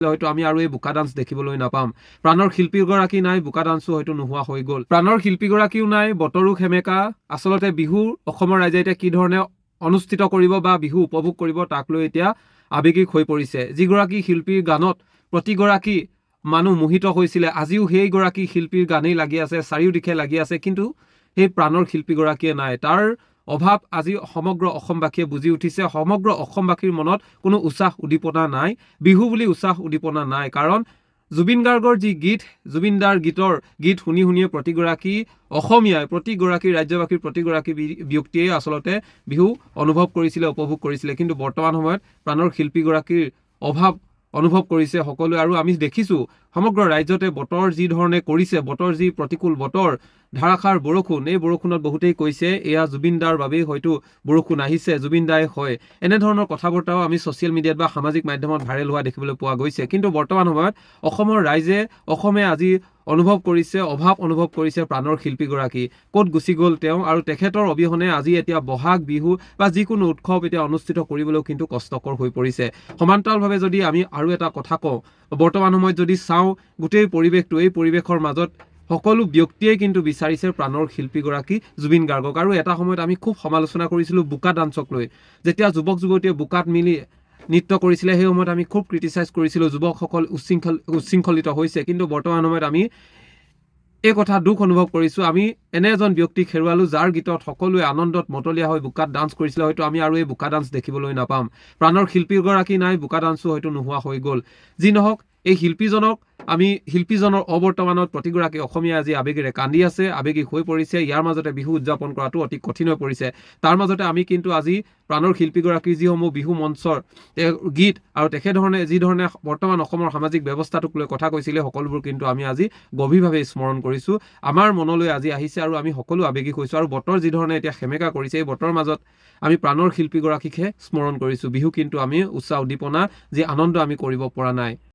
হয়তো আমি আৰু এই বোকা ডান্স দেখিবলৈ নাপাম। প্ৰাণৰ শিল্পীগৰাকী নাই, বোকা ডান্সো হয়তো নোহোৱা হৈ গ'ল। প্ৰাণৰ শিল্পীগৰাকীও নাই, বতৰো সেমেকা। আচলতে বিহু অসমৰ ৰাইজে এতিয়া কি ধৰণে অনুষ্ঠিত কৰিব বা বিহু উপভোগ কৰিব তাক লৈ এতিয়া আৱেগিক হৈ পৰিছে। যিগৰাকী শিল্পীৰ গানত প্ৰতিগৰাকী মানুহ মোহিত হৈছিলে, আজিও সেইগৰাকী শিল্পীৰ গানেই লাগি আছে, চাৰিওদিশে লাগি আছে, কিন্তু সেই প্ৰাণৰ শিল্পীগৰাকীয়ে নাই। তাৰ অভাৱ আজি সমগ্ৰ অসমবাসীয়ে বুজি উঠিছে। সমগ্ৰ অসমবাসীৰ মনত কোনো উৎসাহ উদ্দীপনা নাই, বিহু বুলি উৎসাহ উদ্দীপনা নাই। কাৰণ জুবিন গাৰ্গৰ যি গীত, জুবিন দাৰ গীত শুনি শুনিয়ে প্ৰতিগৰাকী অসমীয়াই, প্ৰতিগৰাকী ৰাজ্যবাসীৰ প্ৰতিগৰাকী ব্যক্তিয়ে আচলতে বিহু অনুভৱ কৰিছিলে, উপভোগ কৰিছিলে। কিন্তু বৰ্তমান সময়ত প্ৰাণৰ শিল্পীগৰাকীৰ অভাৱ অনুভৱ কৰিছে সকলোৱে। আৰু আমি দেখিছোঁ সমগ্ৰ ৰাজ্যতে বতৰ যি ধৰণে কৰিছে, বতৰ যি প্ৰতিকূল বতৰ, ধাৰাসাৰ বৰষুণ, এই বৰষুণত বহুতেই কৈছে এয়া জুবিন দাৰ বাবেই হয়তো বৰষুণ আহিছে, জুবিন দাই হয়, এনেধৰণৰ কথা বতৰাও আমি ছ'চিয়েল মিডিয়াত বা সামাজিক মাধ্যমত ভাইৰেল হোৱা দেখিবলৈ পোৱা গৈছে। কিন্তু বৰ্তমান সময়ত অসমৰ ৰাইজে, অসমে আজি অনুভৱ কৰিছে, অভাৱ অনুভৱ কৰিছে প্ৰাণৰ শিল্পীগৰাকী। ক'ত গুচি গ'ল তেওঁ? আৰু তেখেতৰ অবিহনে আজি এতিয়া বহাগ বিহু বা যিকোনো উৎসৱ এতিয়া অনুষ্ঠিত কৰিবলৈও কিন্তু কষ্টকৰ হৈ পৰিছে। সমান্তৰালভাৱে যদি আমি আৰু এটা কথা কওঁ, বৰ্তমান সময়ত যদি চাওঁ গোটেই পৰিৱেশটো, এই পৰিৱেশৰ মাজত সকলো ব্যক্তিয়ে কিন্তু বিচাৰিছে প্ৰাণৰ শিল্পীগৰাকী জুবিন গাৰ্গক। আৰু এটা সময়ত আমি খুব সমালোচনা কৰিছিলোঁ বোকা ডান্সক লৈ। যেতিয়া যুৱক যুৱতীয়ে বোকাত মিলি নৃত্য কৰিছিলে, সেই সময়ত আমি খুব ক্ৰিটিচাইজ কৰিছিলোঁ, যুৱকসকল উচ্ছৃংখলিত হৈছে। কিন্তু বৰ্তমান সময়ত আমি এই কথা দুখ অনুভৱ কৰিছোঁ, আমি এনে এজন ব্যক্তিক হেৰুৱালোঁ যাৰ গীতত সকলোৱে আনন্দত মতলীয়া হৈ বোকাত ডান্স কৰিছিলে। হয়তো আমি আৰু এই বোকা ডান্স দেখিবলৈ নাপাম। প্ৰাণৰ শিল্পীগৰাকী নাই, বোকা ডান্সো হয়তো নোহোৱা হৈ গ'ল। যি নহওক, এই শিল্পীজনৰ অবৰ্তমানত প্ৰতিগৰাকী অসমীয়া আজি আৱেগেৰে কান্দি আছে, আৱেগিক হৈ পৰিছে। ইয়াৰ মাজতে বিহু উদযাপন কৰাটো অতি কঠিন হৈ পৰিছে। তাৰ মাজতে আমি কিন্তু আজি প্ৰাণৰ শিল্পীগৰাকীৰ যিসমূহ বিহু মঞ্চৰ গীত আৰু তেখেতধৰণে যিধৰণে বৰ্তমান অসমৰ সামাজিক ব্যৱস্থাটোক লৈ কথা কৈছিলে, সকলোবোৰ কিন্তু আমি আজি গভীৰভাৱে স্মৰণ কৰিছোঁ। আমাৰ মনলৈ আজি আহিছে আৰু আমি সকলো আৱেগিক হৈছোঁ। আৰু বতৰ যিধৰণে এতিয়া সেমেকা কৰিছে, এই বতৰৰ মাজত আমি প্ৰাণৰ শিল্পীগৰাকীকহে স্মৰণ কৰিছোঁ। বিহু কিন্তু আমি উৎসাহ উদ্দীপনা, যি আনন্দ আমি কৰিব পৰা নাই।